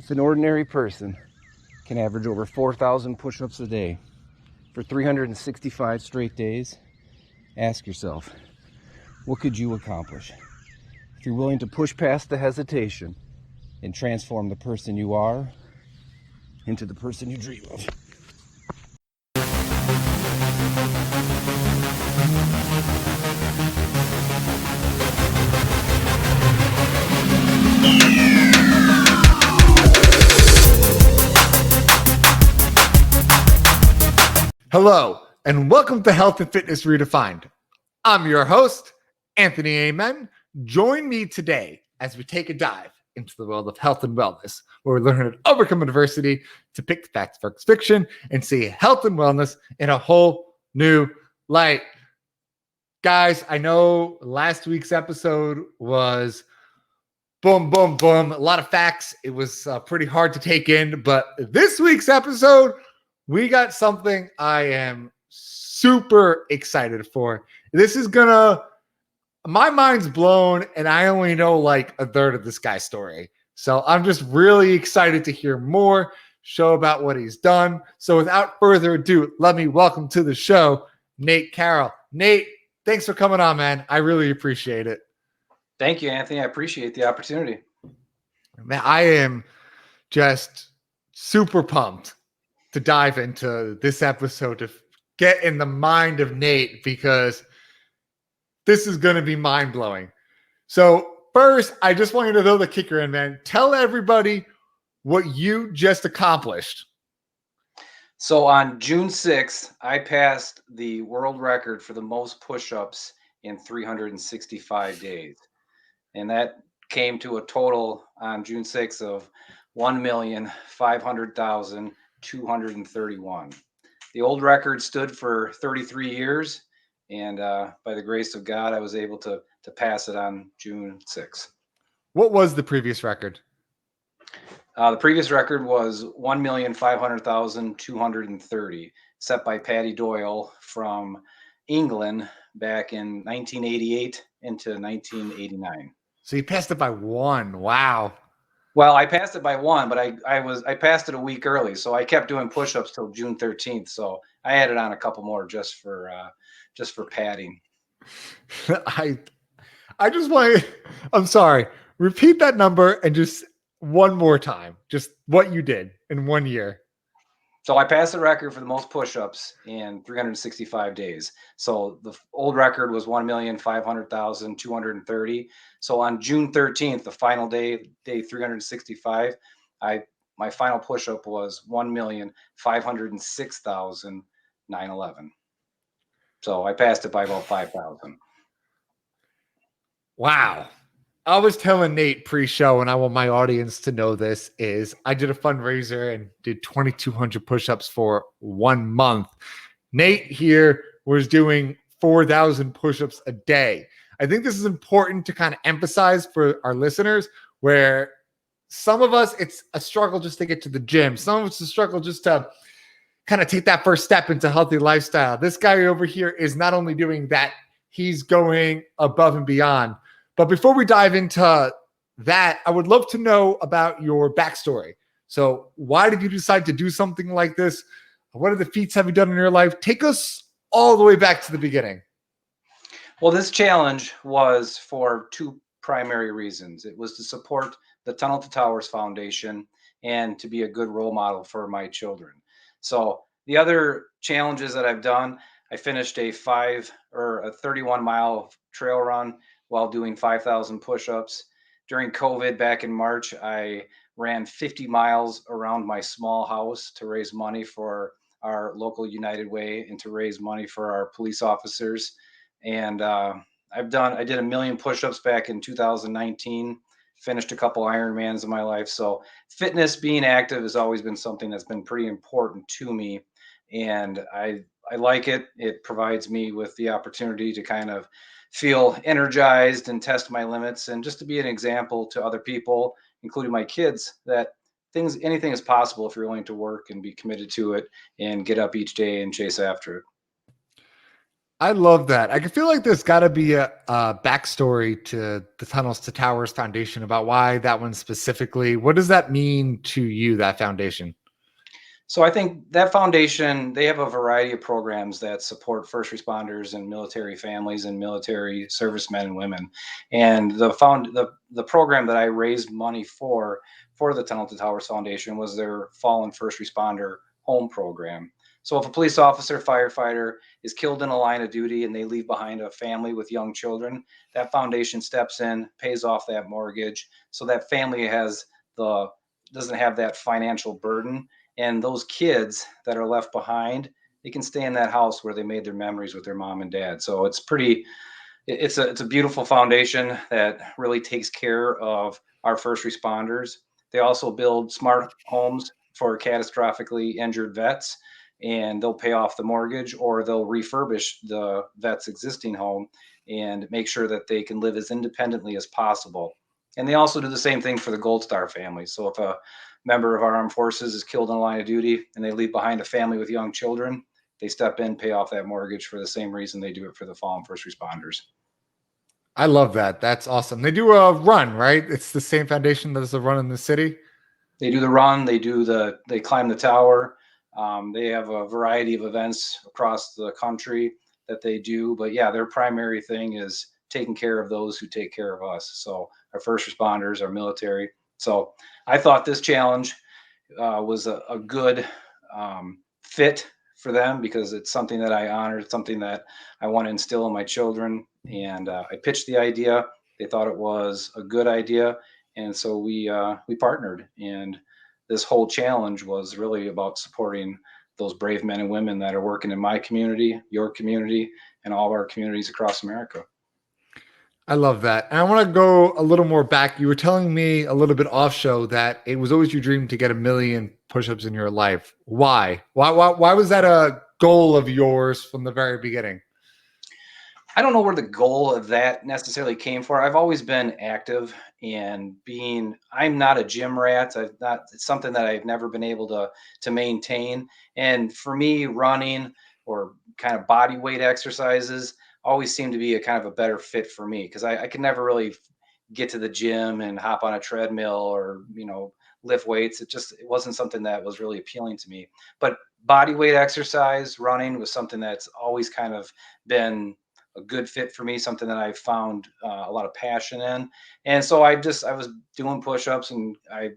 If an ordinary person can average over 4,000 push-ups a day for 365 straight days, ask yourself, what could you accomplish? If you're willing to push past the hesitation and transform the person you are into the person you dream of. Hello, and welcome to Health and Fitness Redefined. I'm your host, Anthony Amen. Join me today as we take a dive into the world of health and wellness, where we learn how to overcome adversity, to pick the facts versus fiction, and see health and wellness in a whole new light. Guys, I know last week's episode was boom, boom, boom. A lot of facts. It was pretty hard to take in, but this week's episode, we got something I am super excited for. This is my mind's blown, and I only know like a third of this guy's story. So I'm just really excited to hear more, show about what he's done. So without further ado, let me welcome to the show, Nate Carroll. Nate, thanks for coming on, man. I really appreciate it. Thank you, Anthony. I appreciate the opportunity. Man, I am just super pumped to dive into this episode, to get in the mind of Nate, because this is going to be mind-blowing. So first, I just want you to throw the kicker in, man. Tell everybody what you just accomplished. So on June 6th, I passed the world record for the most push-ups in 365 days. And that came to a total on June 6th of 1,500,231. The old record stood for 33 years, and by the grace of God, I was able to pass it on June 6th. What was the previous record? The previous record was 1,500,230, set by Patty Doyle from England back in 1988 into 1989. So you passed it by one. Wow. Well, I passed it by one, but I passed it a week early, so I kept doing push-ups till June 13th. So I added on a couple more just for padding. I just want to, I'm sorry, repeat that number and just one more time, just what you did in 1 year. So I passed the record for the most push-ups in 365 days. So the old record was 1,500,230. So on June 13th, the final day 365, my final push-up was 1,506,911. So I passed it by about 5,000. Wow. I was telling Nate pre-show, and I want my audience to know this, is I did a fundraiser and did 2,200 push-ups for 1 month. Nate here was doing 4,000 push-ups a day. I think this is important to kind of emphasize for our listeners, where some of us, it's a struggle just to get to the gym. Some of us, it's a struggle just to kind of take that first step into healthy lifestyle. This guy over here is not only doing that, he's going above and beyond. But before we dive into that, I would love to know about your backstory. So why did you decide to do something like this? What are the feats have you done in your life? Take us all the way back to the beginning. Well, this challenge was for two primary reasons. It was to support the Tunnel to Towers Foundation and to be a good role model for my children. So the other challenges that I've done, I finished a 31-mile trail run while doing 5,000 push-ups. During COVID back in March, I ran 50 miles around my small house to raise money for our local United Way and to raise money for our police officers. And I did 1 million push-ups back in 2019, finished a couple Ironmans in my life. So fitness, being active, has always been something that's been pretty important to me. And I like it. It provides me with the opportunity to kind of feel energized and test my limits, and just to be an example to other people, including my kids, that anything is possible if you're willing to work and be committed to it and get up each day and chase after it. I love that. I can feel like there's got to be a backstory to the Tunnels to Towers Foundation about why that one specifically. What does that mean to you, that foundation? So I think that foundation, they have a variety of programs that support first responders and military families and military servicemen and women. And the program that I raised money for the Tunnel to Towers Foundation was their fallen first responder home program. So if a police officer, firefighter is killed in a line of duty and they leave behind a family with young children, that foundation steps in, pays off that mortgage, so that family the doesn't have that financial burden, and those kids that are left behind, they can stay in that house where they made their memories with their mom and dad. So it's a beautiful foundation that really takes care of our first responders. They also build smart homes for catastrophically injured vets, and they'll pay off the mortgage or they'll refurbish the vet's existing home and make sure that they can live as independently as possible. And they also do the same thing for the Gold Star family. So if a member of our armed forces is killed in the line of duty and they leave behind a family with young children, they step in, pay off that mortgage for the same reason they do it for the fallen first responders. I love that. That's awesome. They do a run, right? It's the same foundation that does a run in the city. They do the run, they climb the tower. They have a variety of events across the country that they do, but yeah, their primary thing is taking care of those who take care of us. So our first responders, our military. So I thought this challenge was a good fit for them because it's something that I honor, it's something that I want to instill in my children. And I pitched the idea. They thought it was a good idea, and so we partnered. And this whole challenge was really about supporting those brave men and women that are working in my community, your community, and all of our communities across America. I love that. And I want to go a little more back. You were telling me a little bit off show that it was always your dream to get 1,000,000 push-ups in your life. Why? Why was that a goal of yours from the very beginning? I don't know where the goal of that necessarily came for. I've always been active and I'm not a gym rat. It's something that I've never been able to maintain. And for me, running or kind of body weight exercises always seem to be a kind of a better fit for me because I can never really get to the gym and hop on a treadmill or, lift weights. It wasn't something that was really appealing to me. But body weight exercise, running was something that's always kind of been a good fit for me, something that I found a lot of passion in. And so I was doing push-ups, and I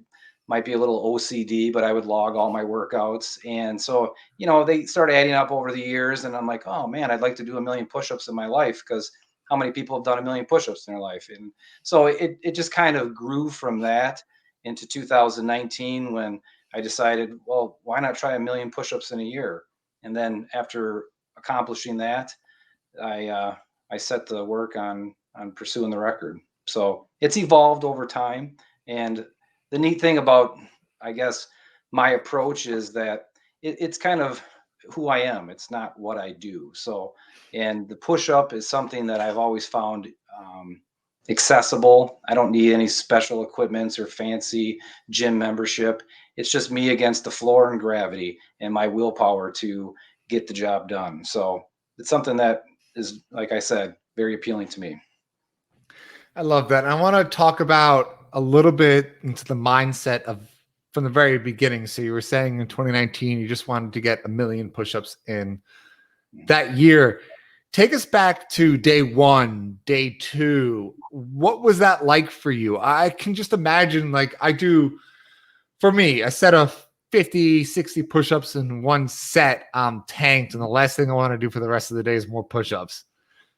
might be a little OCD, but I would log all my workouts. And so, they started adding up over the years, and I'm like, oh man, I'd like to do 1,000,000 push-ups in my life, because how many people have done 1,000,000 push-ups in their life? And so it just kind of grew from that into 2019 when I decided, well, why not try 1,000,000 push-ups in a year? And then after accomplishing that, I set the work on pursuing the record. So it's evolved over time, and the neat thing about, I guess, my approach is that it's kind of who I am. It's not what I do. So, and the push up is something that I've always found accessible. I don't need any special equipments or fancy gym membership. It's just me against the floor and gravity and my willpower to get the job done. So it's something that is, like I said, very appealing to me. I love that. And I want to talk about a little bit into the mindset of from the very beginning. So you were saying in 2019, you just wanted to get 1,000,000 push-ups in that year. Take us back to day one, day two. What was that like for you? I can just imagine, like I do for me, a set of 50, 60 push-ups in one set, I'm tanked. And the last thing I want to do for the rest of the day is more push-ups.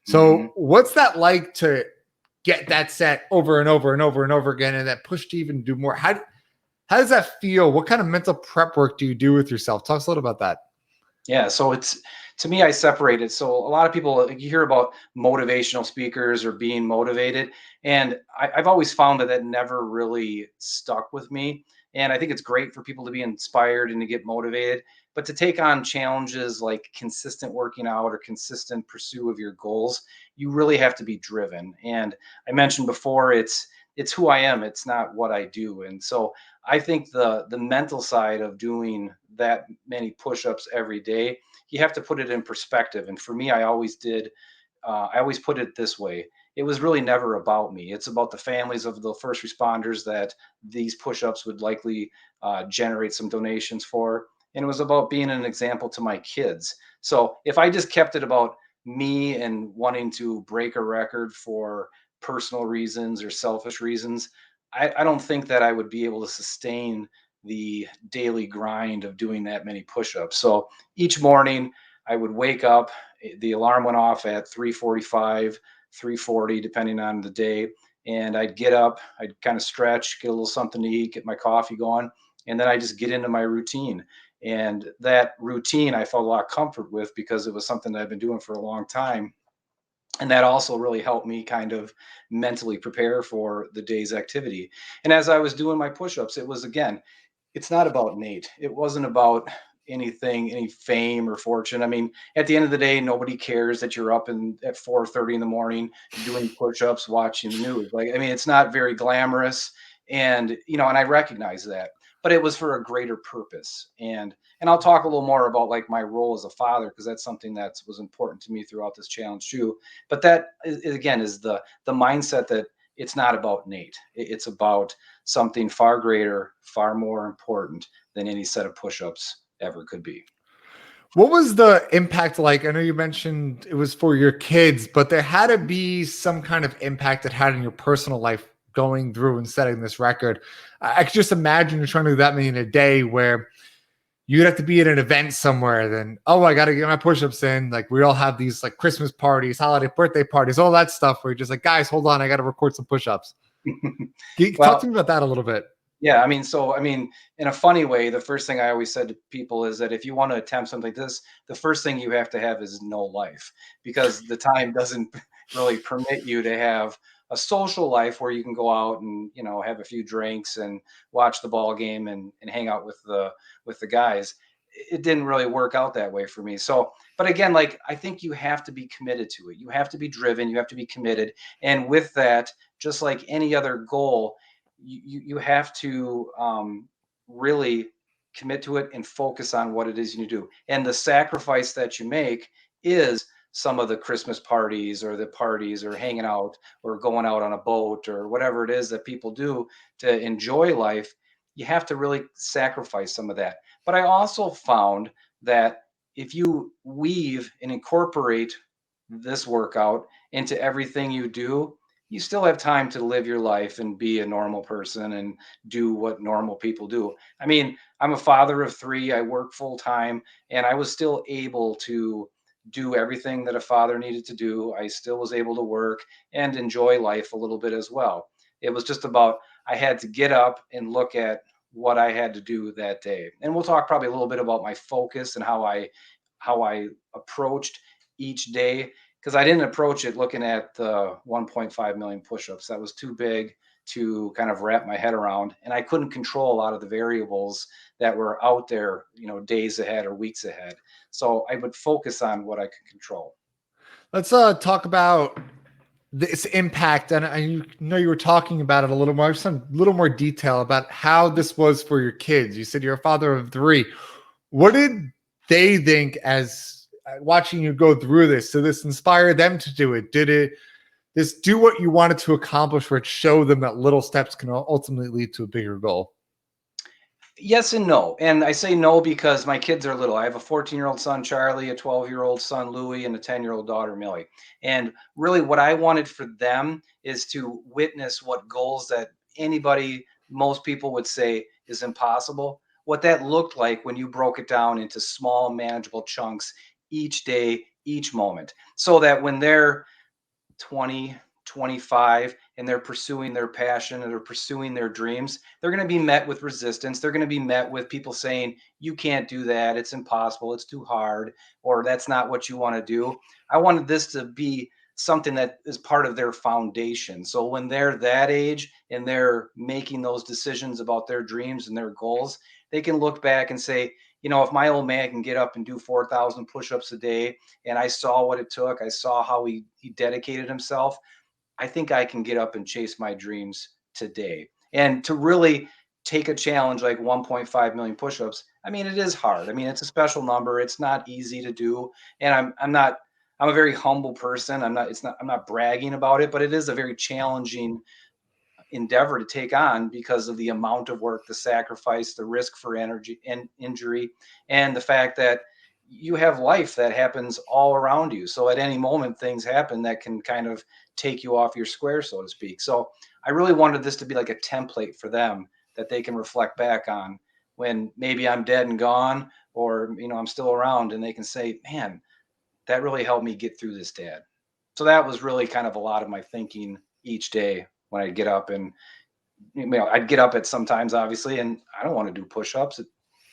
Mhm. So what's that like to get that set over and over and over and over again, and that push to even do more? How does that feel? What kind of mental prep work do you do with yourself? Talk us a little about that. Yeah, so it's to me, I separate it. So a lot of people, like, you hear about motivational speakers or being motivated, and I've always found that never really stuck with me. And I think it's great for people to be inspired and to get motivated, but to take on challenges like consistent working out or consistent pursuit of your goals, you really have to be driven. And I mentioned before, it's who I am. It's not what I do. And so I think the mental side of doing that many push-ups every day, you have to put it in perspective. And for me, I always put it this way. It was really never about me. It's about the families of the first responders that these push-ups would likely generate some donations for. And it was about being an example to my kids. So if I just kept it about me and wanting to break a record for personal reasons or selfish reasons, I don't think that I would be able to sustain the daily grind of doing that many push-ups. So each morning I would wake up, the alarm went off at 3:45, 3:40, depending on the day. And I'd get up, I'd kind of stretch, get a little something to eat, get my coffee going, and then I just get into my routine. And that routine I felt a lot of comfort with because it was something that I've been doing for a long time. And that also really helped me kind of mentally prepare for the day's activity. And as I was doing my push-ups, it was, again, it's not about Nate. It wasn't about anything, any fame or fortune. I mean, at the end of the day, nobody cares that you're up at 4:30 in the morning doing push-ups, watching the news. Like, I mean, it's not very glamorous, and and I recognize that. But it was for a greater purpose. And I'll talk a little more about like my role as a father, because that's something that was important to me throughout this challenge too. But that again is the mindset that it's not about Nate. It's about something far greater, far more important than any set of push-ups ever could be. What was the impact like? I know you mentioned it was for your kids, but there had to be some kind of impact it had in your personal life going through and setting this record. I could just imagine you're trying to do that many in a day where you'd have to be at an event somewhere. Then, oh, I got to get my push-ups in. Like we all have these like Christmas parties, holiday birthday parties, all that stuff where you're just like, guys, hold on, I got to record some push-ups. Can you talk to Well, me about that a little bit? yeah, I mean, in a funny way, the first thing I always said to people is that if you want to attempt something like this, the first thing you have to have is no life, because the time doesn't really permit you to have a social life where you can go out and have a few drinks and watch the ball game and hang out with the guys. It didn't really work out that way for me. So, but again, like I think you have to be committed to it. You have to be driven. You have to be committed. And with that, just like any other goal, you have to really commit to it and focus on what it is you do. And the sacrifice that you make is some of the Christmas parties or the parties or hanging out or going out on a boat or whatever it is that people do to enjoy life. You have to really sacrifice some of that. But I also found that if you weave and incorporate this workout into everything you do, you still have time to live your life and be a normal person and do what normal people do. I mean, I'm a father of three, I work full time, and I was still able to do everything that a father needed to do. I still was able to work and enjoy life a little bit as well. It was just about, I had to get up and look at what I had to do that day. And we'll talk probably a little bit about my focus and how I approached each day, because I didn't approach it looking at the 1.5 million push-ups. That was too big to kind of wrap my head around, and I couldn't control a lot of the variables that were out there, days ahead or weeks ahead. So I would focus on what I could control. Let's talk about this impact. And I know you were talking about it a little more, some little more detail about how this was for your kids. You said you're a father of three. What did they think as watching you go through this? Did this inspire them to do it? Did it this do what you wanted to accomplish, where it show them that little steps can ultimately lead to a bigger goal? Yes and no. And I say no because my kids are little. I have a 14-year-old son, Charlie, a 12-year-old son, Louie, and a 10-year-old daughter, Millie. And really, what I wanted for them is to witness what goals that most people would say is impossible, what that looked like when you broke it down into small, manageable chunks each day, each moment, so that when they're 20, 25, and they're pursuing their passion and they're pursuing their dreams, they're going to be met with resistance. They're going to be met with people saying, you can't do that. It's impossible. It's too hard, or that's not what you want to do. I wanted this to be something that is part of their foundation. So when they're that age and they're making those decisions about their dreams and their goals, they can look back and say, if my old man can get up and do 4,000 push-ups a day, and I saw what it took, I saw how he dedicated himself, I think I can get up and chase my dreams today. And to really take a challenge like 1.5 million push-ups, I mean, it is hard. I mean, it's a special number. It's not easy to do. And I'm a very humble person. I'm not bragging about it, but it is a very challenging endeavor to take on because of the amount of work, the sacrifice, the risk for energy and injury, and the fact that you have life that happens all around you. So at any moment, things happen that can kind of take you off your square, so to speak. So I really wanted this to be like a template for them that they can reflect back on when maybe I'm dead and gone, or, I'm still around, and they can say, man, that really helped me get through this, Dad. So that was really kind of a lot of my thinking each day when I'd get up. And I'd get up at sometimes, obviously, and I don't want to do push-ups. It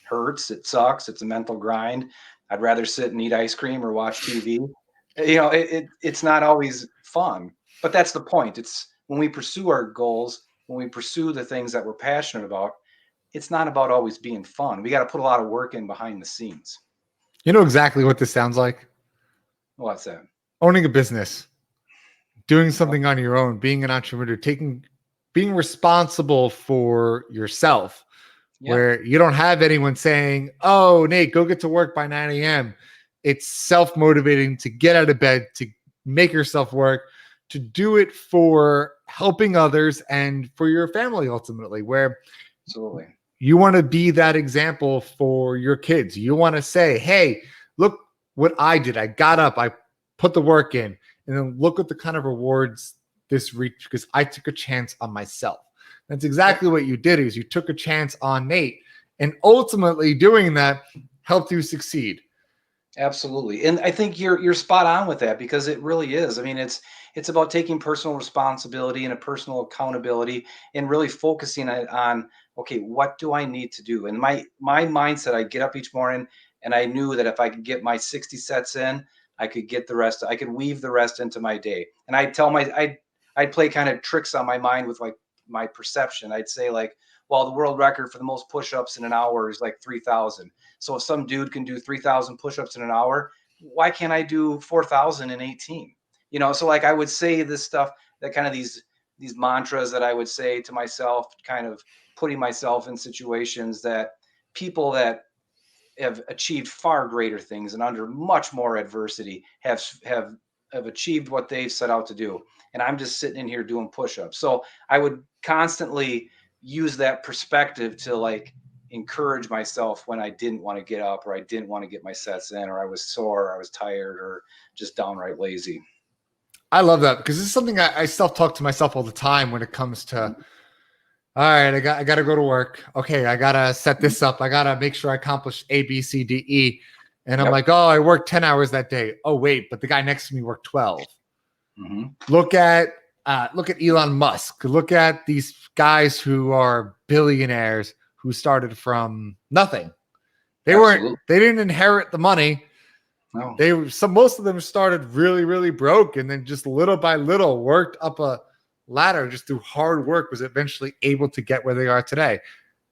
hurts. It sucks. It's a mental grind. I'd rather sit and eat ice cream or watch TV. It's not always fun, but that's the point. It's when we pursue our goals, when we pursue the things that we're passionate about, it's not about always being fun. We got to put a lot of work in behind the scenes. You know exactly what this sounds like? What's that? Owning a business, doing something on your own, being an entrepreneur, being responsible for yourself, where you don't have anyone saying, oh, Nate, go get to work by 9 a.m. It's self-motivating to get out of bed, to make yourself work, to do it for helping others and for your family ultimately, where absolutely you want to be that example for your kids. You want to say, hey, look what I did. I got up, I put the work in, and then look at the kind of rewards this reached because I took a chance on myself. That's exactly what you did, is you took a chance on Nate, and ultimately doing that helped you succeed. Absolutely. And I think you're spot on with that, because it really is. I mean, it's about taking personal responsibility and a personal accountability and really focusing on, okay, what do I need to do? And my mindset, I get up each morning and I knew that if I could get my 60 sets in, I could get the rest, I could weave the rest into my day. And I'd play kind of tricks on my mind with like my perception. I'd say like, well, the world record for the most push-ups in an hour is like 3,000. So if some dude can do 3,000 push-ups in an hour, why can't I do 4,018? So like I would say this stuff, that kind of these mantras that I would say to myself, kind of putting myself in situations that people that have achieved far greater things and under much more adversity have achieved what they've set out to do. And I'm just sitting in here doing push-ups. So I would constantly use that perspective to like encourage myself when I didn't want to get up, or I didn't want to get my sets in, or I was sore, or I was tired, or just downright lazy. I love that, because this is something I self-talk to myself all the time when it comes to, all right, I got to go to work. Okay, I got to set this up. I got to make sure I accomplish A, B, C, D, E. And I'm like, oh, I worked 10 hours that day. Oh, wait, but the guy next to me worked 12. Mm-hmm. Look at Elon Musk. Look at these guys who are billionaires who started from nothing. They didn't inherit the money. No. Most of them started really, really broke, and then just little by little worked up a ladder just through hard work, was eventually able to get where they are today.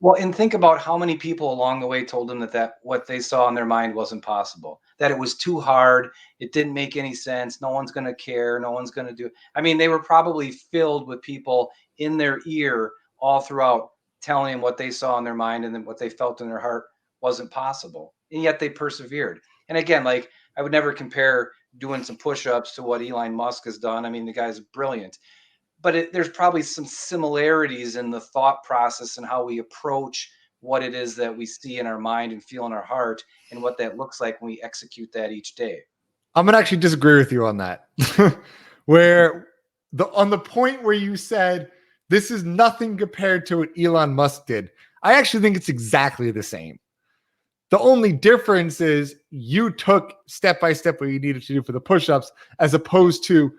Well, and think about how many people along the way told them that what they saw in their mind wasn't possible, that it was too hard, it didn't make any sense, no one's going to care, no one's going to do it. I mean, they were probably filled with people in their ear all throughout, telling them what they saw in their mind and then what they felt in their heart wasn't possible. And yet they persevered. And again, like, I would never compare doing some push-ups to what Elon Musk has done. I mean, the guy's brilliant. But there's probably some similarities in the thought process and how we approach what it is that we see in our mind and feel in our heart, and what that looks like when we execute that each day. I'm going to actually disagree with you on that. Where on the point where you said this is nothing compared to what Elon Musk did, I actually think it's exactly the same. The only difference is you took step by step what you needed to do for the push-ups, as opposed to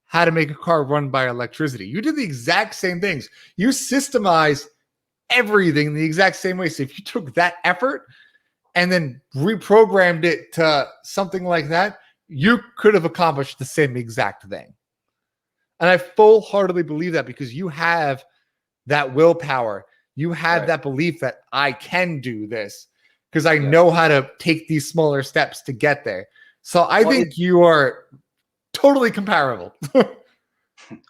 how to make a car run by electricity. You did the exact same things. You systemized everything the exact same way. So if you took that effort and then reprogrammed it to something like that, you could have accomplished the same exact thing. And I full-heartedly believe that, because you have that willpower. You have that belief that I can do this, because I know how to take these smaller steps to get there. So I think you are totally comparable.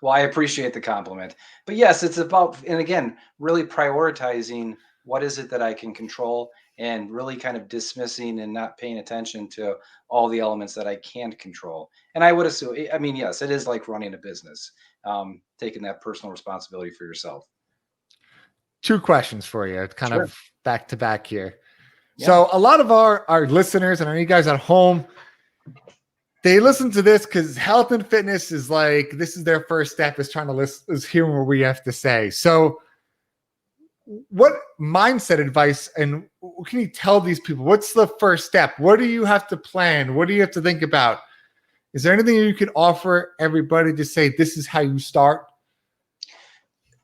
Well, I appreciate the compliment. But yes, it's about, and again, really prioritizing what is it that I can control and really kind of dismissing and not paying attention to all the elements that I can't control. And I would assume, I mean, yes, it is like running a business, taking that personal responsibility for yourself. Two questions for you, kind Sure. of back to back here. Yeah. So a lot of our listeners and you guys at home, they listen to this because health and fitness is like, this is their first step, is trying to listen, is hearing what we have to say. So what mindset advice and what can you tell these people? What's the first step? What do you have to plan? What do you have to think about? Is there anything you could offer everybody to say, this is how you start?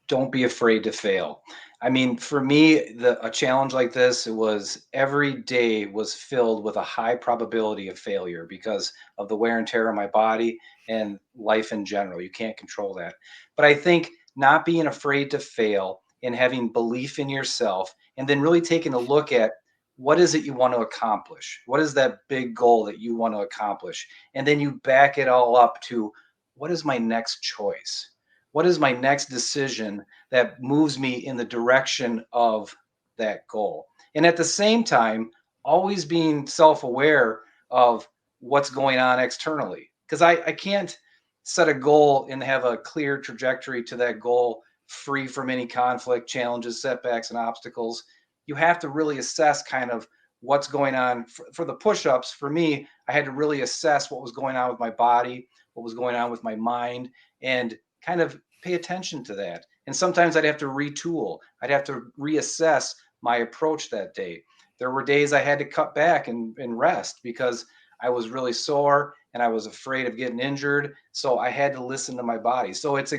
Don't be afraid to fail. I mean, for me, a challenge like this, it was every day was filled with a high probability of failure because of the wear and tear on my body and life in general. You can't control that. But I think not being afraid to fail and having belief in yourself, and then really taking a look at what is it you want to accomplish? What is that big goal that you want to accomplish? And then you back it all up to what is my next choice? What is my next decision that moves me in the direction of that goal? And at the same time, always being self aware of what's going on externally. Because I can't set a goal and have a clear trajectory to that goal free from any conflict, challenges, setbacks, and obstacles. You have to really assess kind of what's going on. For the push ups, for me, I had to really assess what was going on with my body, what was going on with my mind, and kind of pay attention to that. And sometimes I'd have to retool. I'd have to reassess my approach that day. There were days I had to cut back and rest because I was really sore and I was afraid of getting injured. So I had to listen to my body. So it's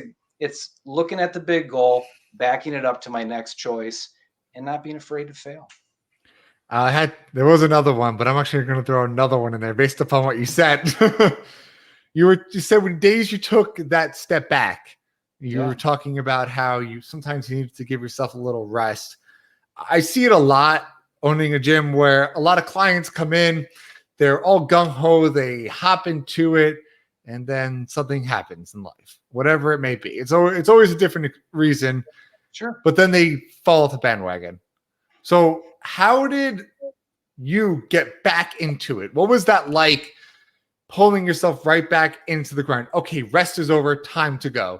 looking at the big goal, backing it up to my next choice, and not being afraid to fail. There was another one, but I'm actually going to throw another one in there based upon what you said. You said when days you took that step back, you Yeah. were talking about how you sometimes you need to give yourself a little rest. I see it a lot owning a gym where a lot of clients come in, they're all gung ho, they hop into it, and then something happens in life, whatever it may be. It's always a different reason, Sure. but then they fall off the bandwagon. So how did you get back into it? What was that like, pulling yourself right back into the grind? Okay, rest is over, time to go.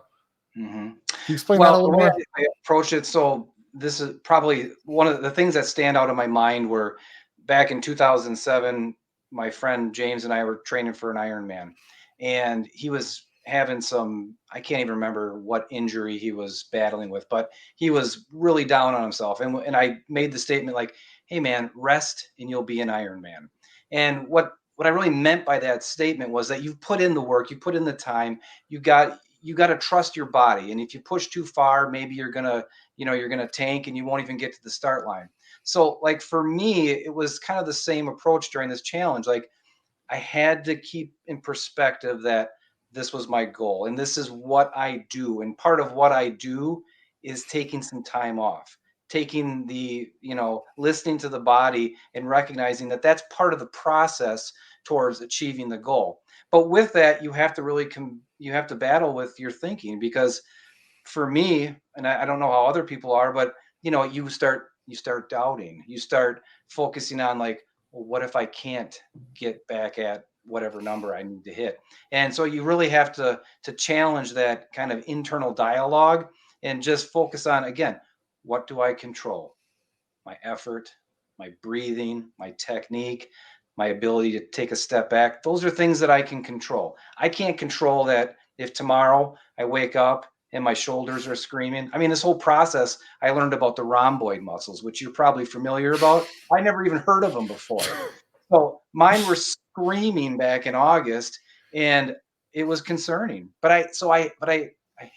Mm-hmm. Can you explain that a Well, the little way more? I approach it, so this is probably one of the things that stand out in my mind were back in 2007, my friend James and I were training for an Ironman, and he was having some, I can't even remember what injury he was battling with, but he was really down on himself. And I made the statement like, hey man, rest and you'll be an Ironman. And what I really meant by that statement was that you put in the work, you put in the time, you got to trust your body. And if you push too far, maybe you're gonna tank and you won't even get to the start line. So like for me, it was kind of the same approach during this challenge. Like I had to keep in perspective that this was my goal and this is what I do. And part of what I do is taking some time off, taking listening to the body and recognizing that that's part of the process towards achieving the goal. But with that, you have to really you have to battle with your thinking because for me, and I don't know how other people are, but you start doubting, you start focusing on like, well, what if I can't get back at whatever number I need to hit? And so you really have to challenge that kind of internal dialogue and just focus on again, what do I control? My effort, my breathing, my technique, my ability to take a step back. Those are things that I can control. I can't control that if tomorrow I wake up and my shoulders are screaming. I mean, this whole process, I learned about the rhomboid muscles, which you're probably familiar about. I never even heard of them before. So mine were screaming back in August, and it was concerning. But I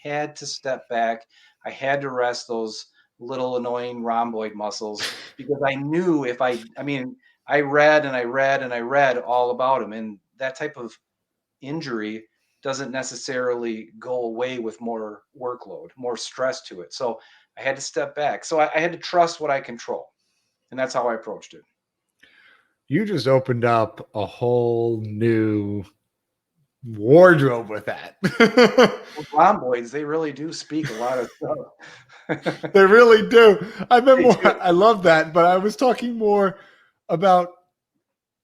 had to step back. I had to rest those little annoying rhomboid muscles because I knew I read and I read and I read all about them, and that type of injury doesn't necessarily go away with more workload, more stress to it. So I had to step back. So I had to trust what I control, and that's how I approached it. You just opened up a whole new wardrobe with that. Well, Bomboids, they really do speak a lot of stuff. They really do. I meant They more. do. I love that, but I was talking more about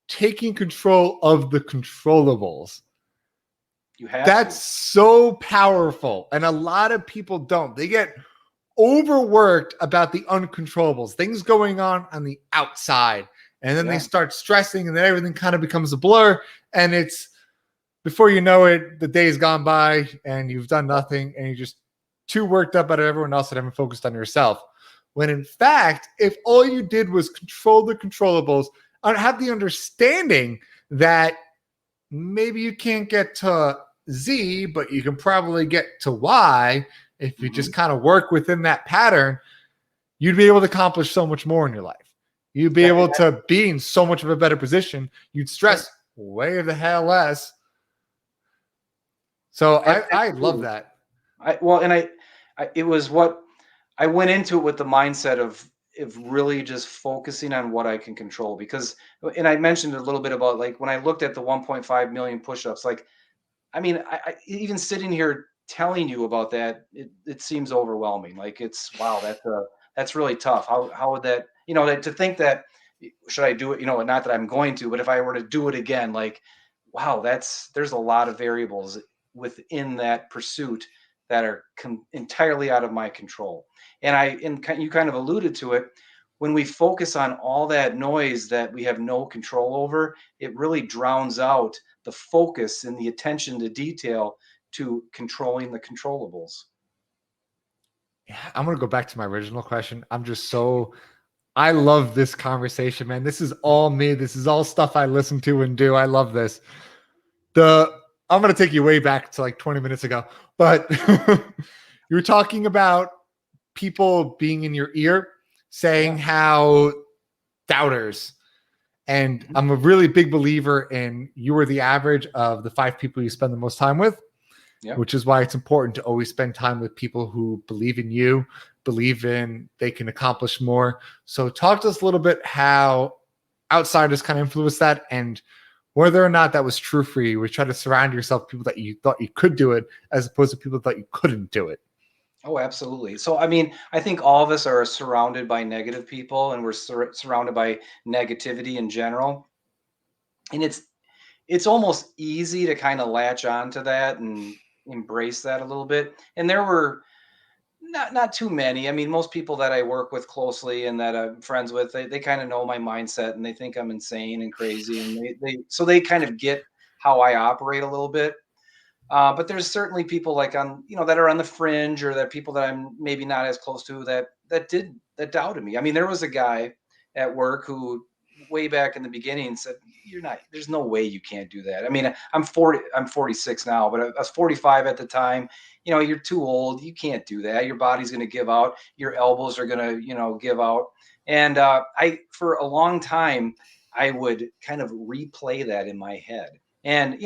taking control of the controllables. You have That's to. so powerful, and a lot of people don't. They get overworked about the uncontrollables, things going on the outside, and then they Yeah. start stressing, and then everything kind of becomes a blur, and it's before you know it, the day's gone by, and you've done nothing, and you're just too worked up about everyone else and haven't focused on yourself. When in fact, if all you did was control the controllables, have the understanding that maybe you can't get to Z, but you can probably get to Y. If you just kind of work within that pattern, you'd be able to accomplish so much more in your life. You'd be able to be in so much of a better position. You'd stress way the hell less. So I love that. It was what I went into it with the mindset of really just focusing on what I can control, because, and I mentioned a little bit about, like, when I looked at the 1.5 million push-ups, like, I mean, I even sitting here telling you about that, it seems overwhelming. Like, it's, wow, that's really tough. How would that, to think that, should I do it? Not that I'm going to, but if I were to do it again, like, wow, there's a lot of variables within that pursuit that are entirely out of my control. And you kind of alluded to it. When we focus on all that noise that we have no control over, it really drowns out the focus and the attention to detail to controlling the controllables. Yeah, I'm going to go back to my original question. I love this conversation, man. This is all me. This is all stuff I listen to and do. I love this. I'm going to take you way back to like 20 minutes ago, but you were talking about people being in your ear saying how doubters. And I'm a really big believer in you are the average of the 5 people you spend the most time with, which is why it's important to always spend time with people who believe in you, believe in they can accomplish more. So talk to us a little bit how outsiders kind of influence that, and whether or not that was true for you. We try to surround yourself with people that you thought you could do it, as opposed to people that you couldn't do it. Oh, absolutely. So, I mean, I think all of us are surrounded by negative people, and we're surrounded by negativity in general. And it's almost easy to kind of latch on to that and embrace that a little bit. And there were not too many. I mean, most people that I work with closely and that I'm friends with, they kind of know my mindset, and they think I'm insane and crazy. And so they kind of get how I operate a little bit. But there's certainly people like that are on the fringe, or that people that I'm maybe not as close to that doubted me. I mean, there was a guy at work who way back in the beginning said, there's no way you can't do that. I mean, I'm 46 now, but I was 45 at the time. You're too old. You can't do that. Your body's going to give out. Your elbows are going to, give out. And for a long time, I would kind of replay that in my head. And,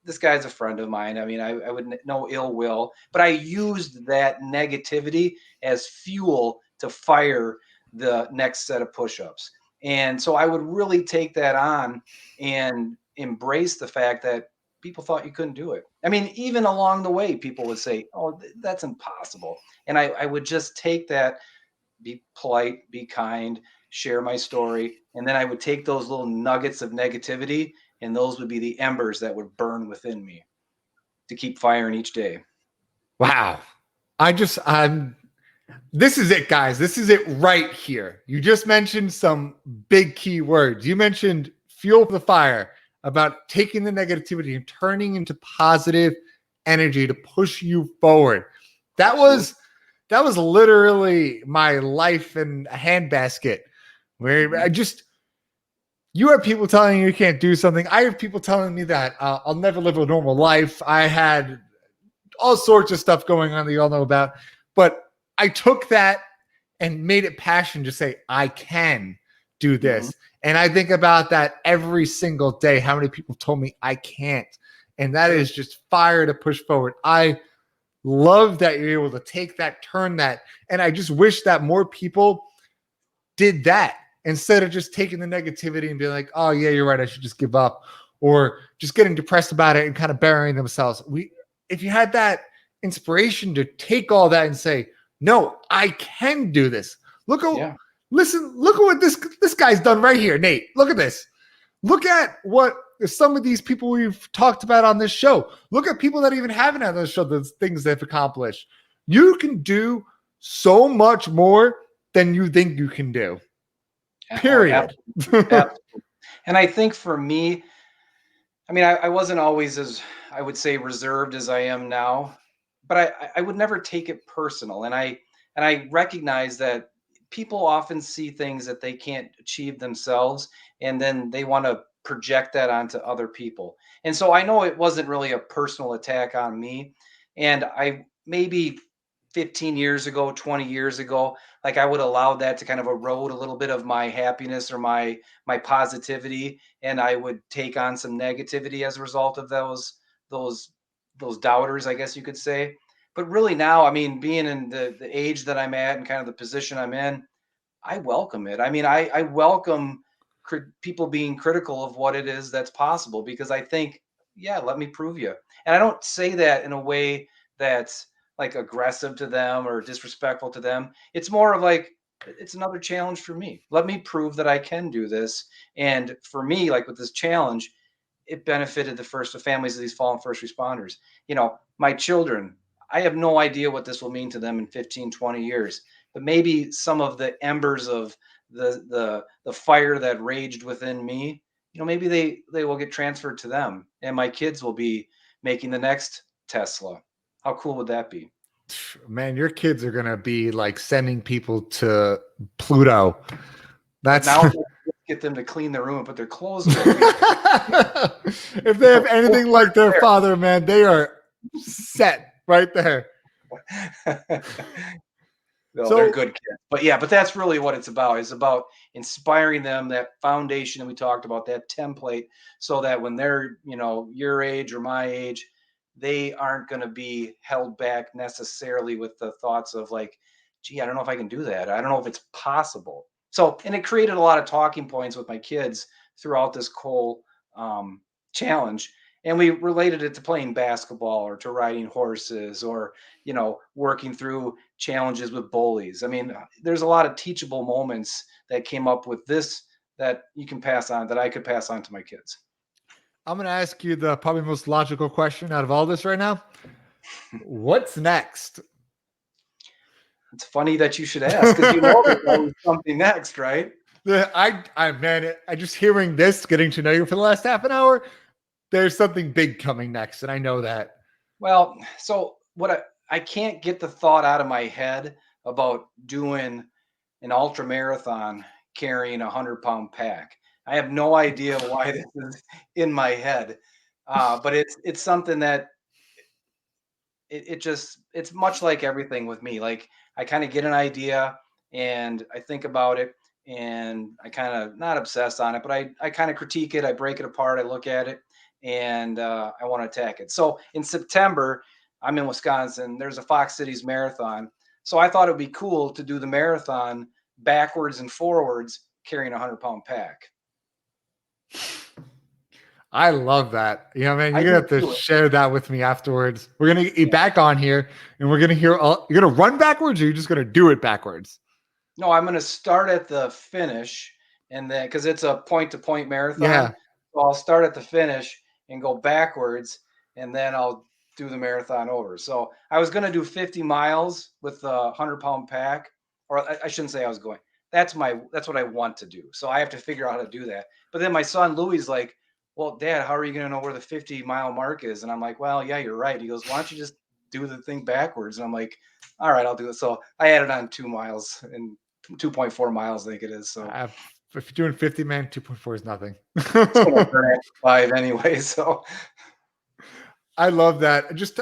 this guy's a friend of mine. I mean, I would no ill will, but I used that negativity as fuel to fire the next set of push-ups. And so I would really take that on and embrace the fact that people thought you couldn't do it. I mean, even along the way, people would say, "Oh, that's impossible." And I would just take that, be polite, be kind, share my story. And then I would take those little nuggets of negativity, and those would be the embers that would burn within me to keep firing each day. Wow. This is it, guys. This is it right here. You just mentioned some big key words. You mentioned fuel for the fire, about taking the negativity and turning into positive energy to push you forward. That was literally my life in a handbasket, where you have people telling you can't do something. I have people telling me that I'll never live a normal life. I had all sorts of stuff going on that you all know about, but I took that and made it passion to say, I can do this. Mm-hmm. And I think about that every single day, how many people told me I can't. And that is just fire to push forward. I love that you're able to take that, turn that. And I just wish that more people did that, instead of just taking the negativity and being like, oh yeah, you're right, I should just give up. or just getting depressed about it and kind of burying themselves. If you had that inspiration to take all that and say, no, I can do this. Look at what this guy's done right here, Nate. Look at this. Look at what some of these people we've talked about on this show. Look at people that even haven't had on the show, the things they've accomplished. You can do so much more than you think you can do. Period. Absolutely. And I think for me, I mean, I wasn't always as, I would say, reserved as I am now, but I would never take it personal. And I recognize that people often see things that they can't achieve themselves, and then they want to project that onto other people. And so I know it wasn't really a personal attack on me. And I maybe 15 years ago, 20 years ago, like I would allow that to kind of erode a little bit of my happiness or my positivity, and I would take on some negativity as a result of those those doubters, I guess you could say. But really now, I mean, being in the age that I'm at and kind of the position I'm in, I welcome it. I mean, I welcome people being critical of what it is that's possible, because I think, yeah, let me prove you. And I don't say that in a way that's like aggressive to them or disrespectful to them. It's more of like, it's another challenge for me. Let me prove that I can do this. And for me, like with this challenge, it benefited the families of these fallen first responders. You know, my children, I have no idea what this will mean to them in 15, 20 years, but maybe some of the embers of the fire that raged within me, you know, maybe they will get transferred to them, and my kids will be making the next Tesla. How cool would that be? Man, your kids are going to be like sending people to Pluto. That's now get them to clean their room and put their clothes away. If they have anything like their father, man, they are set right there. No, they're good kids. But yeah, but that's really what it's about. It's about inspiring them, that foundation that we talked about, that template, so that when they're, you know, your age or my age, they aren't going to be held back necessarily with the thoughts of like, gee, I don't know if I can do that. I don't know if it's possible. So, and it created a lot of talking points with my kids throughout this whole challenge. And we related it to playing basketball or to riding horses, or, you know, working through challenges with bullies. I mean, there's a lot of teachable moments that came up with this that you can pass on, that I could pass on to my kids. I'm going to ask you the probably most logical question out of all this right now. What's next? It's funny that you should ask, because you know there's always something next, right? Man, I just hearing this, getting to know you for the last half an hour, there's something big coming next, and I know that. Well, so what I can't get the thought out of my head about doing an ultra marathon carrying a 100-pound pack. I have no idea why this is in my head, but it's something that it's much like everything with me. Like I kind of get an idea and I think about it, and I kind of not obsess on it, but I kind of critique it. I break it apart. I look at it, and I want to attack it. So in September, I'm in Wisconsin. There's a Fox Cities Marathon. So I thought it would be cool to do the marathon backwards and forwards carrying a 100-pound pack. I love that. You know, man, you're going to have to share that with me afterwards. We're going to get you back on here, and we're going to hear you're going to run backwards, or you're just going to do it backwards? No, I'm going to start at the finish, and then, because it's a point-to-point marathon. Yeah. So I'll start at the finish and go backwards, and then I'll do the marathon over. So I was going to do 50 miles with a 100-pound pack, or I shouldn't say I was going. That's what I want to do. So I have to figure out how to do that. But then my son Louis like, well, Dad, how are you going to know where the 50-mile mark is? And I'm like, well, yeah, you're right. He goes, why don't you just do the thing backwards? And I'm like, all right, I'll do it. So I added on 2 miles, and 2.4 miles, I think it is. So if you're doing 50, man, 2.4 is nothing. It's gonna burn 5 anyway. So I love that. Just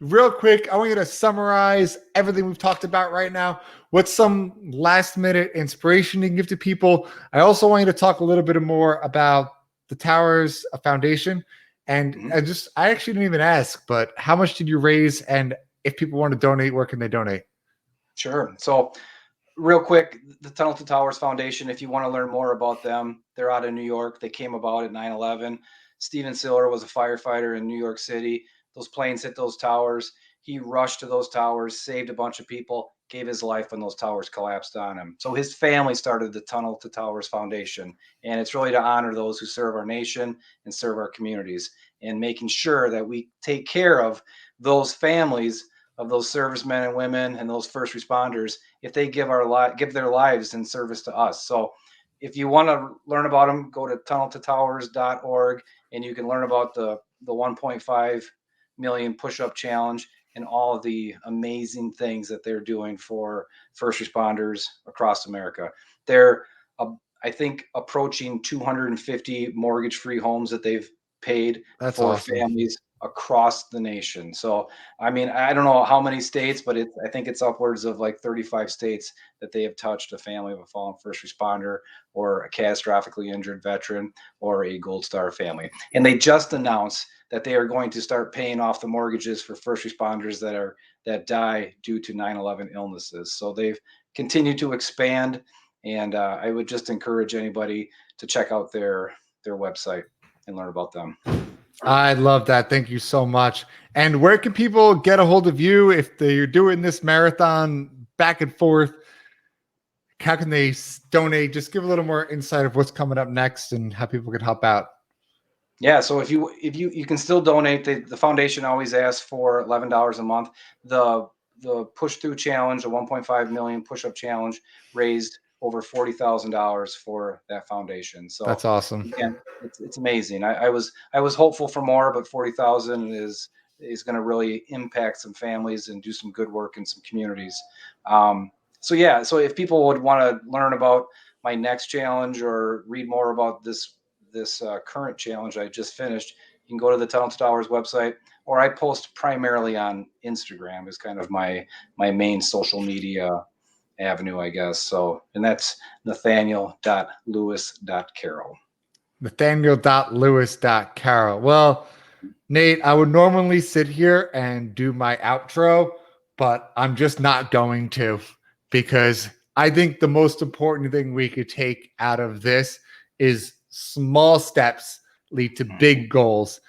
real quick, I want you to summarize everything we've talked about right now. What's some last minute inspiration you can give to people? I also want you to talk a little bit more about the Towers Foundation. And I actually didn't even ask, but how much did you raise? And if people want to donate, where can they donate? Sure. So real quick, the Untitled Towers Foundation, if you want to learn more about them, they're out of New York. They came about at 9/11. Steven Siller was a firefighter in New York City. Those planes hit those towers. He rushed to those towers, saved a bunch of people, gave his life when those towers collapsed on him. So his family started the Tunnel to Towers Foundation. And it's really to honor those who serve our nation and serve our communities, and making sure that we take care of those families of those servicemen and women and those first responders if they give their lives in service to us. So if you want to learn about them, go to tunneltotowers.org, and you can learn about the 1.5 million push-up challenge and all of the amazing things that they're doing for first responders across America. They're, I think, approaching 250 mortgage-free homes that they've paid That's for awesome. families across the nation. So, I mean, I don't know how many states, but I think it's upwards of like 35 states that they have touched a family of a fallen first responder or a catastrophically injured veteran or a Gold Star family. And they just announced that they are going to start paying off the mortgages for first responders that die due to 9/11 illnesses. So they've continued to expand, and I would just encourage anybody to check out their website and learn about them. I love that. Thank you so much. And where can people get a hold of you if they're doing this marathon back and forth? How can they donate? Just give a little more insight of what's coming up next and how people can help out. Yeah, so if you can still donate, the foundation always asks for $11 a month. The push through challenge, the 1.5 million push-up challenge, raised over $40,000 for that foundation. So That's awesome. again, it's amazing. I was hopeful for more, but 40,000 is going to really impact some families and do some good work in some communities. So yeah, so if people would want to learn about my next challenge or read more about this current challenge I just finished, you can go to the Tunnel to Towers website, or I post primarily on Instagram is kind of my main social media avenue, I guess. So, and that's nathaniel.lewis.carroll. Nathaniel.lewis.carroll. Well, Nate, I would normally sit here and do my outro, but I'm just not going to, because I think the most important thing we could take out of this is small steps lead to big goals.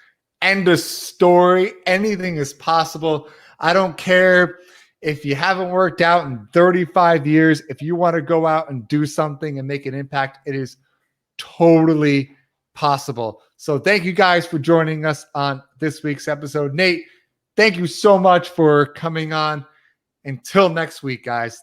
End of story. Anything is possible. I don't care if you haven't worked out in 35 years. If you want to go out and do something and make an impact, it is totally possible. So thank you guys for joining us on this week's episode. Nate, thank you so much for coming on. Until next week, guys.